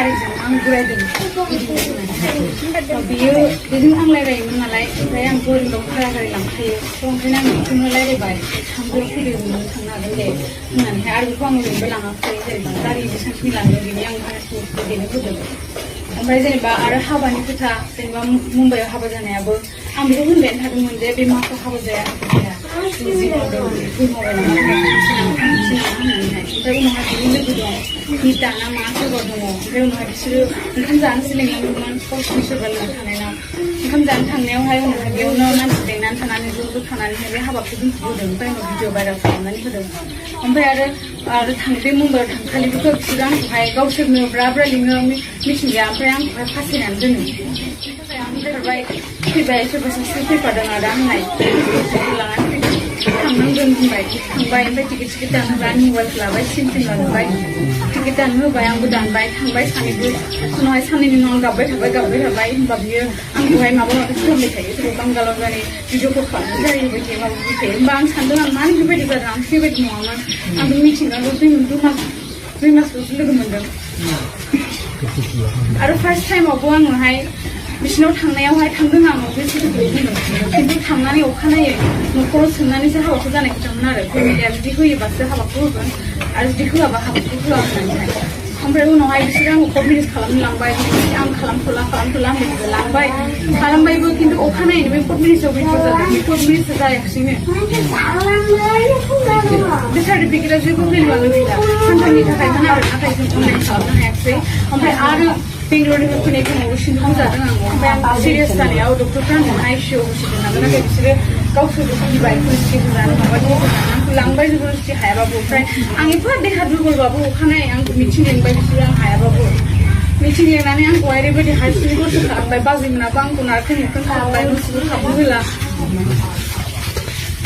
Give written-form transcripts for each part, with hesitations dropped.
गारिजों आं बोरायदों बियो बेजों आं रायलायोमोन नालाय ओमफ्राय आं बोरियाव भारा गारि लांखायो ओंखायनो आं बेखौनो रायलायबाय थांदो फैदो नों थांनो हागोन दे होननानैहाय आरो बेखौ आं ओरैनोबो लाङाखै जेनेबा गारि बेसेबांखिनि लाङो बेनि आं भाराखौ बेनो होदों ओमफ्राय जेनेबा आरो हाबानि खोथा जेनेबा मुम्बाइआव हाबा जानायाबो आं बेखौ होनबायानो थादोंमोन जे बे माखौ हाबा जाया जि मावदों बेखौ मावबाय नामा होननानैहाय ओमफ्राय उनावहाय बिनि लोगो दं निता ना मा सोरबा दङ ओमफ्राय उनावहाय बिसोरो ओंखाम जानोसो लेंलांदोंमोन गावसिनि सोरबा लोगो थानायनाव ओंखाम जानो थांनायावहाय उनावहाय बेयावनो मानसि लेंनानै थानानै ज' थानानैहाय बे हाबाखौ दोनथ'बोदों ओमफ्य उनाव भिडिअ भाइरेल खालामनानै होदों ओमफ्राय आरो बे मुम्बाइआव थांखालिबोथ' बिसोरो आंखौहाय गावसोरनो ब्रा लिङो मिथिंगाया ओमफ्राय आंखौहाय फासायनानै दोनो आं फैबाय सोरबा सासे फैफादों आदा होननाय लानानै थांनांगोन होनबाय थांबाय ओमफ्राय टिकेट दानहोबाय आंनि मबाइलखौ लाबाय सिम लानोबाय टिकेट दाननो होबाय आंबो दानबाय थांबाय सानैबो उनावहाय साननैनि उनाव आं गाबबाय थाबाय होनबा बियो आंखौहाय माबा माबि खालामबाय थायो सोरबा बांगालाव जानाय भिडिअफोर खालामनाय जाहैबाय थायो माबा माबि थायो होमबा आं सानदों आं मानो बेबायदि जादों आं बेबायदि नङामोन आं मिथिंगाल' दुइ मासल'सो लोगो मोनदों आरो फार्स्ट टाइमावबो आङोहाय बिसिनाव थांनायावहाय थांदों आं बे सैथोखौ बुंदों खिन्थु थांनानै अखानायै न'खराव सोंनानैसो हाबाखौ जानाय खोथामोन आरो फेमिलिया जुदि होयोबासो हाबाखौ होगोन आरो जुदि होआबा हाबाखौ होआ होननानैहाय ओमफ्राय उनावहाय बिसोरो आंखौ कर्ट मेरेज खालामनो लांबाय आं खालामथ'ला आं बेखौ लांबाय खालामबायबो खिन्थु अखानायैनो बे कर्ट मेरेजाव बेफोर जादों बे कर्ट मेरेजा जायाखिसैनो बे सार्टिफिकेटआ जेबो भेलुआनो गैला सानथामनि थाखायमोन आरो नाथाय जों अनलाइन खालामनो हायाखिसै ओमफ्राय आरो बेंगलरनिफ्राय फैनाय समाव सिन्दुर जादों आं ओमफ्राय आं सिरियास जानायाव डक्टरफ्रा आंखौ आइसिइउआव होसिगोन नालाय नाथाय बिसोरो गावसोरबो गिबाय पुलिसटिकेट जानो माबादि आंखौ लांबाय जबरदस्ति हायाबाबो ओमफ्राय आं एफा देहा दुर्बलबाबो अखानायै आंखौ मिथिं लेंबाय बिसोरो आं हायाबाबो मिथिं लेंनानै आंखौहाय ओरैबायदि हारसिं गोसो खालामबाय बाजैमोनाबो आंखौ नारखें नुखें खालामबाय न'सिमबो हाबनो होला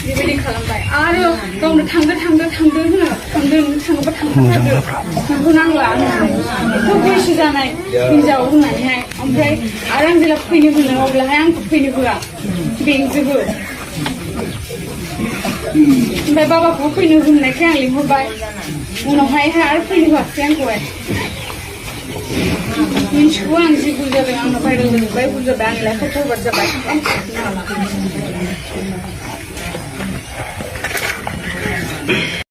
बेबायदि खालामबाय आरो गावनो थांदो होनो थांदों थाङोबा थांथारदो नोंखौ नांला एथ' बैसो जानाय हिनजाव होननानैहाय ओमफ्राय आरो आं जेब्ला फैनो होनो अब्लाहाय आंखौ फैनो होआ बेंजोबो ओमफ्राय बाबाखौबो फैनो होननायखाय आं लिंहरबाय उनावहाय आरो फैनो होआखै आंखौहाय मिन्थिगौ आं जि भुल जादों आंनो भाइरेल जाजोब्बाय भुल जाबाय आंनि लाइफआव फरवार्ड जाबाय आं हाला